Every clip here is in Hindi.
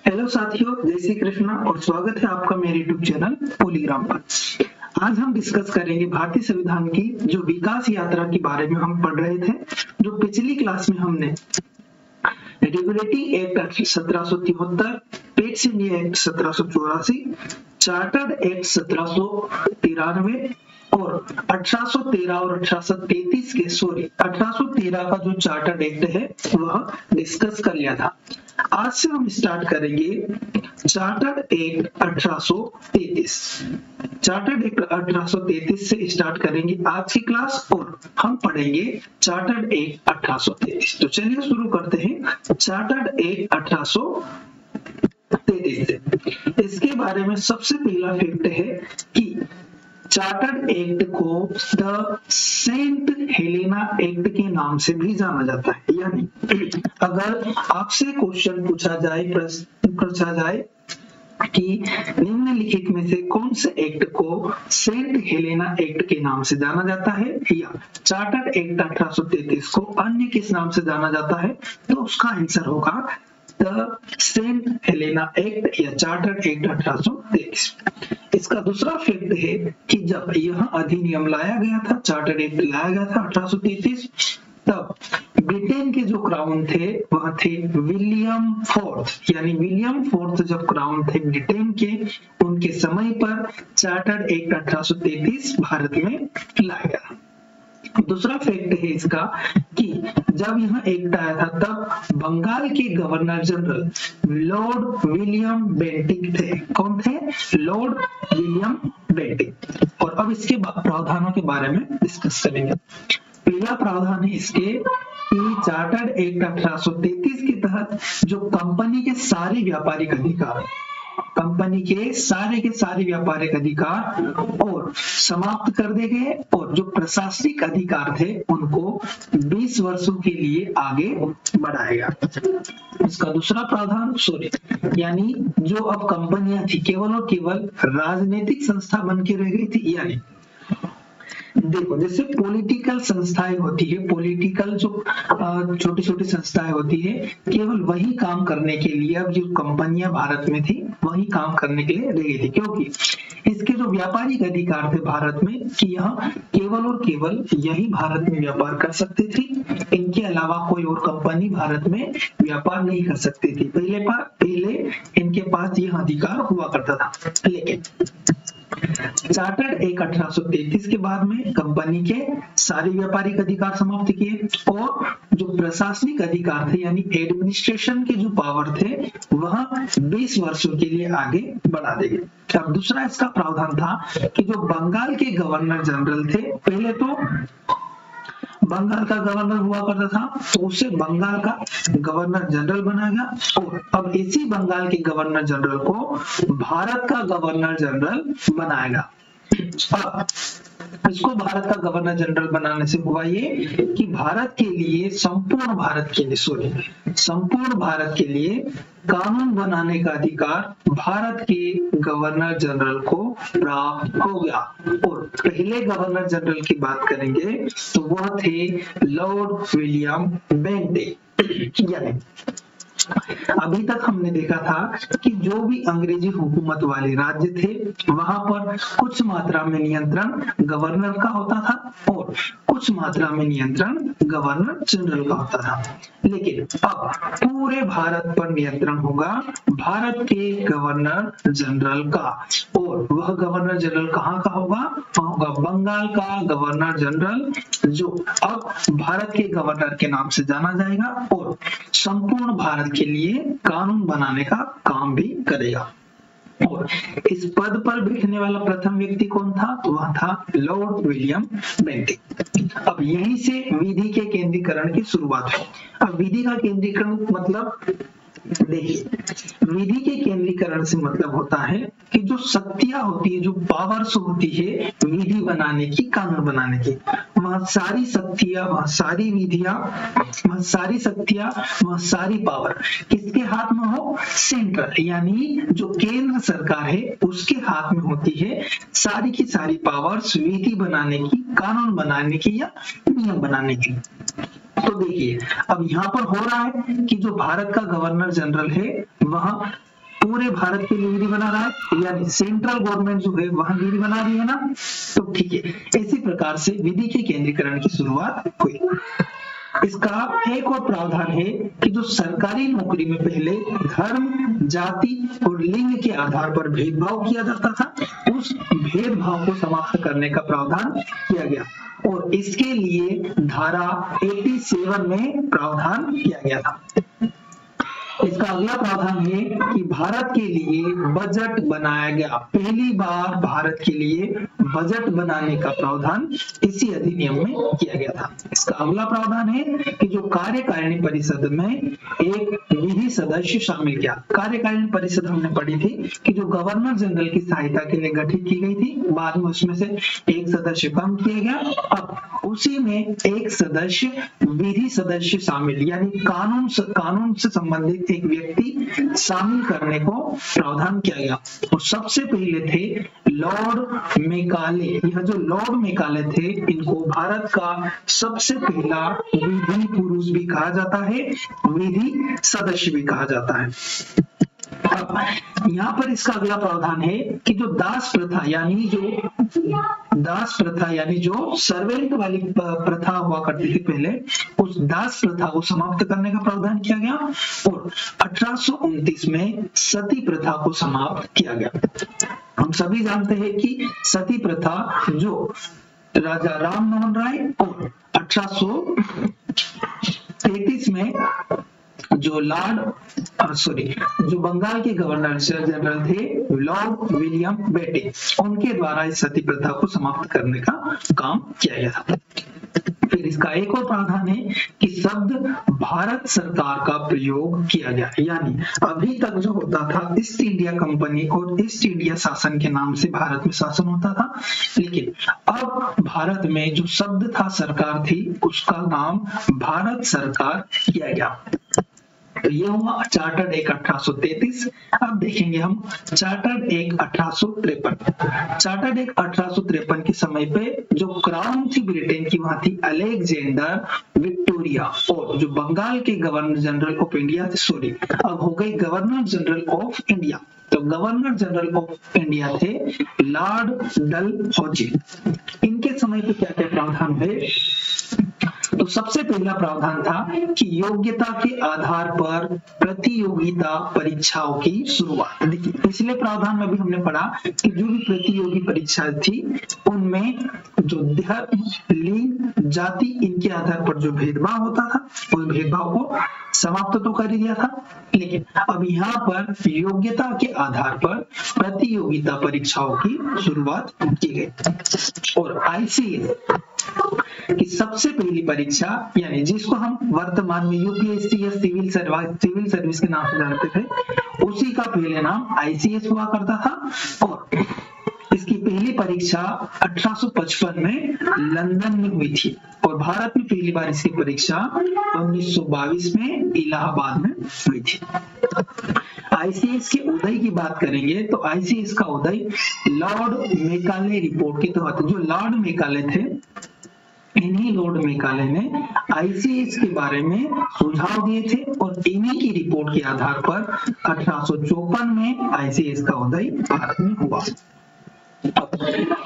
हेलो साथियों, जय श्री कृष्णा और स्वागत है आपका मेरे यूट्यूब चैनल पॉलीग्राम पर। आज हम डिस्कस करेंगे भारतीय संविधान की जो विकास यात्रा के बारे में हम पढ़ रहे थे। जो पिछली क्लास में हमने regulatory act 1773, pension act 1784, chartered act 1793 और 1813 और 1833 के 1813 का जो चार्टर्ड एक्ट है वह डिस्कस कर लिया था। आज से हम स्टार्ट करेंगे चार्टर्ड एक्ट 1833। चार्टर्ड एक्ट 1833 से स्टार्ट करेंगे आज की क्लास और हम पढ़ेंगे चार्टर्ड एक्ट 1833। तो चलिए शुरू करते हैं चार्टर्ड एक्ट 1833 से। इसके बारे में सबसे पहला फैक्ट है कि चार्टर्ड एक्ट को द सेंट हेलेना एक्ट के नाम से भी जाना जाता है। यानी अगर आपसे क्वेश्चन पूछा जाए कि निम्नलिखित में से कौन से एक्ट को सेंट हेलेना एक्ट के नाम से जाना जाता है या चार्टर्ड एक्ट 1833 को अन्य किस नाम से जाना जाता है, तो उसका आंसर होगा द सेंट हेलेना एक्ट या चार्टर्ड एक्ट 1833। इसका दूसरा फैक्ट है कि जब यह अधिनियम लाया गया था, चार्टर्ड एक्ट लाया गया था 1833, तब ब्रिटेन के जो क्राउन थे वह थे विलियम फोर्थ। यानी विलियम फोर्थ जब क्राउन थे ब्रिटेन के, उनके समय पर चार्टर्ड एक्ट 1833 भारत में लाया गया। दूसरा फैक्ट है इसका कि जब यह एक्ट आया था तब बंगाल के governor general Lord William Bentinck थे। कौन थे? Lord William Bentinck. और अब इसके प्रावधानों के बारे में डिस्कस करेंगे। पहला प्रावधान है इसके कि चार्टर्ड एक्ट 1833 के तहत जो कंपनी के सारे व्यापारिक अधिकार, कंपनी के सारे व्यापारिक अधिकार और समाप्त कर दिए गए और जो प्रशासनिक अधिकार थे उनको 20 वर्षों के लिए आगे बढ़ाएगा। इसका दूसरा प्रावधान यानी जो अब कंपनियां थी केवल और केवल राजनीतिक संस्था बन के रह गई थी। यानी देखो, जैसे पॉलिटिकल संस्थाएं होती है, पॉलिटिकल जो छोटी छोटी संस्थाएं होती है, केवल वही काम करने के लिए अब जो कंपनियां भारत में थी वही काम करने के लिए रह गई थी, क्योंकि इसके जो व्यापारिक अधिकार थे भारत में कि यह केवल और केवल यही भारत में व्यापार कर सकते थे, इनके अलावा कोई और कंपनी भारत में व्यापार नहीं कर सकती थी। पहले इनके पास यह अधिकार हुआ करता था। लेकिन चार्टर्ड एक्ट 1833 के बाद में कंपनी के सारे व्यापारिक अधिकार समाप्त किए और जो प्रशासनिक अधिकार थे यानी एडमिनिस्ट्रेशन के जो पावर थे वह 20 वर्षों के लिए आगे बढ़ा दिए। अब दूसरा इसका प्रावधान था कि जो बंगाल के गवर्नर जनरल थे, पहले तो बंगाल का गवर्नर हुआ करता था तो उसे बंगाल का गवर्नर जनरल बनाया गया और अब इसी बंगाल के गवर्नर जनरल को भारत का गवर्नर जनरल बनाएगा। इसको भारत का गवर्नर जनरल बनाने से हुआ ये कि भारत के लिए संपूर्ण भारत के लिए कानून बनाने का अधिकार भारत के गवर्नर जनरल को प्राप्त हो गया। और पहले गवर्नर जनरल की बात करेंगे तो वह थे लॉर्ड विलियम बेंटिक। यानी अभी तक हमने देखा था कि जो भी अंग्रेजी हुकूमत वाले राज्य थे वहां पर कुछ मात्रा में नियंत्रण गवर्नर का होता था और कुछ मात्रा में नियंत्रण गवर्नर जनरल का होता था। लेकिन अब पूरे भारत पर नियंत्रण होगा भारत के गवर्नर जनरल का, और वह गवर्नर जनरल कहाँ का होगा? वह होगा बंगाल का गवर्नर जनरल, जो अब भारत के गवर्नर के नाम से जाना जाएगा और संपूर्ण भारत के लिए कानून बनाने का काम भी करेगा। और इस पद पर बैठने वाला प्रथम व्यक्ति कौन था? तो वह था लॉर्ड विलियम बेंटिक। अब यहीं से विधि के केंद्रीकरण की शुरुआत हुई। अब विधि का केंद्रीकरण मतलब देखिए, विधि के केंद्रीकरण से मतलब होता है कि जो शक्तियां होती है, जो पावर्स होती है विधि बनाने की, कानून बनाने की, वह सारी शक्तियां, वह सारी विधियां, वह सारी शक्तियां, वह सारी पावर किसके हाथ में हो? सेंट्रल, यानी जो केंद्र सरकार है उसके हाथ में होती है सारी की सारी पावर्स विधि बनाने की, कानून बनाने की या नियम बनाने की। तो देखिए, अब यहाँ पर हो रहा है कि जो भारत का गवर्नर जनरल है वह पूरे भारत के लिए विधि बना रहा है, यानी सेंट्रल गवर्नमेंट जो है वहां विधि बना रही है ना, तो ठीक है, इसी प्रकार से विधि के केंद्रीकरण की शुरुआत हुई। इसका एक और प्रावधान है कि जो सरकारी नौकरी में पहले धर्म, जाति और लिंग के आधार पर भेदभाव किया जाता था, उस भेदभाव को समाप्त करने का प्रावधान किया गया और इसके लिए धारा 87 में प्रावधान किया गया था। इसका अगला प्रावधान है कि भारत के लिए बजट बनाया गया। पहली बार भारत के लिए बजट बनाने का प्रावधान इसी अधिनियम में किया गया था। इसका अगला प्रावधान है कि जो कार्यकारिणी परिषद में एक विधि सदस्य शामिल किया। कार्यकारिणी परिषद हमने पढ़ी थी कि जो गवर्नर जनरल की सहायता के लिए गठित की गई थी, बाद में उसमें से एक सदस्य कम किया गया। अब उसी में एक सदस्य विधि सदस्य शामिल, यानी कानून से संबंधित एक व्यक्ति शामिल करने को प्रावधान किया गया। और सबसे पहले थे लॉर्ड मेकाले। यह जो लॉर्ड मेकाले थे, इनको भारत का सबसे पहला विधि पुरुष भी कहा जाता है, विधि सदस्य भी कहा जाता है। अब यहाँ पर इसका अगला प्रावधान है कि जो दास प्रथा यानी जो सर्वेंट वाली प्रथा हुआ करती थी पहले, उस दास प्रथा को समाप्त करने का प्रावधान किया गया और 1829 में सती प्रथा को समाप्त किया गया। हम सभी जानते हैं कि सती प्रथा जो राजा राम मोहन राय और 1833 में जो बंगाल के गवर्नर जनरल थे लॉर्ड विलियम बेटे, उनके द्वारा इस सती प्रथा को समाप्त करने का काम किया गया था। फिर इसका एक और प्रावधान है कि शब्द भारत सरकार का प्रयोग किया गया, यानी अभी तक जो होता था ईस्ट इंडिया कंपनी और ईस्ट इंडिया शासन के नाम से भारत में शासन होता था, लेकिन अब भारत में जो शब्द था सरकार थी, उसका नाम भारत सरकार किया गया। तो ये हुआ चार्टर्ड एक्ट 1833। अब देखेंगे हम चार्टर्ड एक्ट 1853। चार्टर्ड एक्ट 1853 के समय पे जो क्राउन थी ब्रिटेन की, वहां थी अलेक्जेंडर विक्टोरिया, और जो बंगाल के गवर्नर जनरल ऑफ इंडिया थे, अब हो गई गवर्नर जनरल ऑफ इंडिया। तो गवर्नर जनरल ऑफ इंडिया थे लॉर्ड डलहौजी। इनके समय पे क्या क्या प्रावधान हुए? तो सबसे पहला प्रावधान था कि योग्यता के आधार पर प्रतियोगिता परीक्षाओं की शुरुआत। देखिए, पिछले प्रावधान में भी हमने पढ़ा कि जो भी प्रतियोगी परीक्षा थी, उनमें जो धर्म, लिंग, जाति, इनके आधार पर जो भेदभाव होता था, उस भेदभाव को समाप्त तो कर दिया था, लेकिन अब यहाँ पर योग्यता के आधार पर प्रतियोगिता परीक्षाओं की शुरुआत की गई। और आईसीएस की सबसे पहली परीक्षा, यानी जिसको हम वर्तमान में यूपीएससी या सिविल सर्विस के नाम से जानते थे, उसी का पहले नाम आईसीएस हुआ करता था। और इसकी पहली परीक्षा 1855 में लंदन में हुई थी और भारत में पहली बार इसकी परीक्षा 1922 में इलाहाबाद में हुई थी। आईसीएस के उदय की बात करेंगे तो आईसीएस का उदय लॉर्ड मेकाले रिपोर्ट के तहत, जो लॉर्ड मेकाले थे, इन्हीं लॉर्ड मेकाले ने आईसीएस के बारे में सुझाव दिए थे और इन्हीं की रिपोर्ट के आधार पर 1854 में आईसीएस का उदय भारत में हुआ।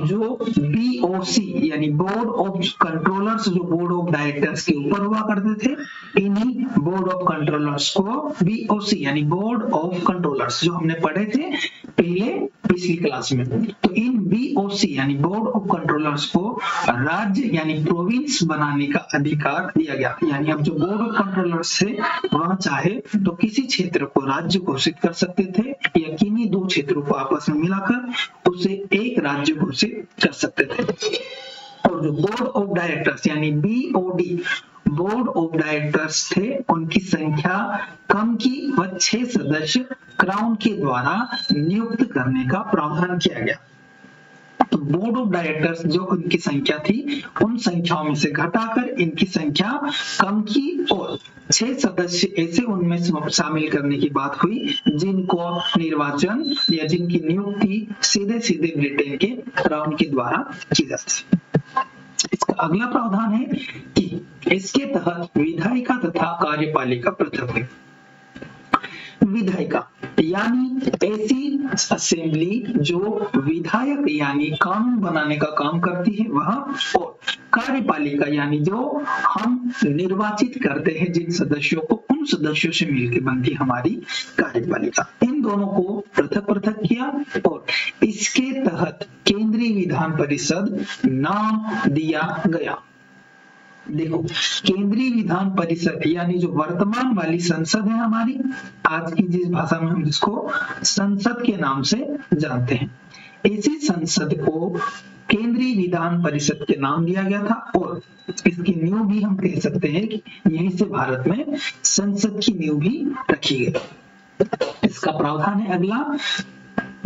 जो बीओसी यानी बोर्ड ऑफ कंट्रोलर्स, जो बोर्ड ऑफ डायरेक्टर्स के ऊपर हुआ करते थे, इन्हीं बोर्ड ऑफ कंट्रोलर्स को बीओसी यानी बोर्ड ऑफ कंट्रोलर्स, जो हमने पढ़े थे पहले पिछली क्लास में, तो इन बीओसी यानी बोर्ड ऑफ कंट्रोलर्स को राज्य यानी प्रोविंस बनाने का अधिकार दिया गया। यानी अब जो बोर्ड ऑफ कंट्रोलर्स थे, वह चाहे तो किसी क्षेत्र को राज्य घोषित कर सकते थे या किन्हीं दो क्षेत्रों को आपस में मिलाकर उसे एक राज्य घोषित कर सकते थे। और जो बोर्ड ऑफ डायरेक्टर्स यानी बीओडी बोर्ड ऑफ डायरेक्टर्स थे, उनकी संख्या कम की व 6 सदस्य क्राउन के द्वारा नियुक्त करने का प्रावधान किया गया। तो बोर्ड ऑफ डायरेक्टर्स जो उनकी संख्या थी, उन संख्याओं में से घटाकर इनकी संख्या कम की और 6 सदस्य ऐसे उनमें शामिल करने की बात हुई जिनको निर्वाचन या जिनकी नियुक्ति सीधे सीधे ब्रिटेन के क्राउन के द्वारा की जाती। इसका अगला प्रावधान है कि इसके तहत विधायिका तथा कार्यपालिका पृथक है। विधायिका यानी ऐसी असेंबली जो विधायक यानी कानून बनाने का काम करती है वह, और कार्यपालिका यानी जो हम निर्वाचित करते हैं जिन सदस्यों को, उन सदस्यों से मिलकर बनती हमारी कार्यपालिका। इन दोनों को पृथक पृथक किया और इसके तहत केंद्रीय विधान परिषद नाम दिया गया। देखो, केंद्रीय विधान परिषद यानी जो वर्तमान वाली संसद है हमारी, आज की जिस भाषा में हम जिसको संसद के नाम से जानते हैं, इसी संसद को केंद्रीय विधान परिषद के नाम दिया गया था और इसकी नींव भी हम कह सकते हैं कि यहीं से भारत में संसद की नींव भी रखी गई। इसका प्रावधान है अगला,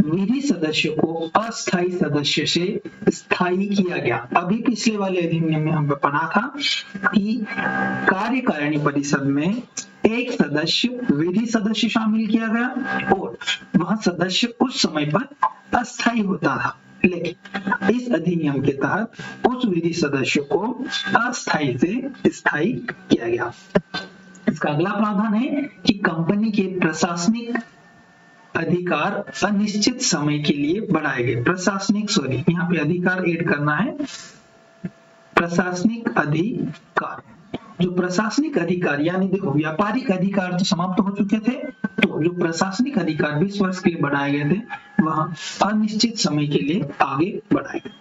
विधि सदस्य को अस्थायी सदस्य से स्थायी किया गया। अभी पिछले वाले अधिनियम में हमने पढ़ा था कि कार्यकारिणी परिषद में एक सदस्य विधि सदस्य शामिल किया गया और वह सदस्य उस समय पर अस्थायी होता था, लेकिन इस अधिनियम के तहत उस विधि सदस्य को अस्थायी से स्थायी किया गया। इसका अगला प्रावधान है कि कंपनी के प्रशासनिक अधिकार अनिश्चित समय के लिए बढ़ाए गए। प्रशासनिक, सॉरी यहाँ पे अधिकार ऐड करना है, प्रशासनिक अधिकार। जो प्रशासनिक अधिकार यानी देखो व्यापारिक अधिकार तो समाप्त हो चुके थे, तो जो प्रशासनिक अधिकार 20 वर्ष के लिए बढ़ाए गए थे वह अनिश्चित समय के लिए आगे बढ़ाए गए।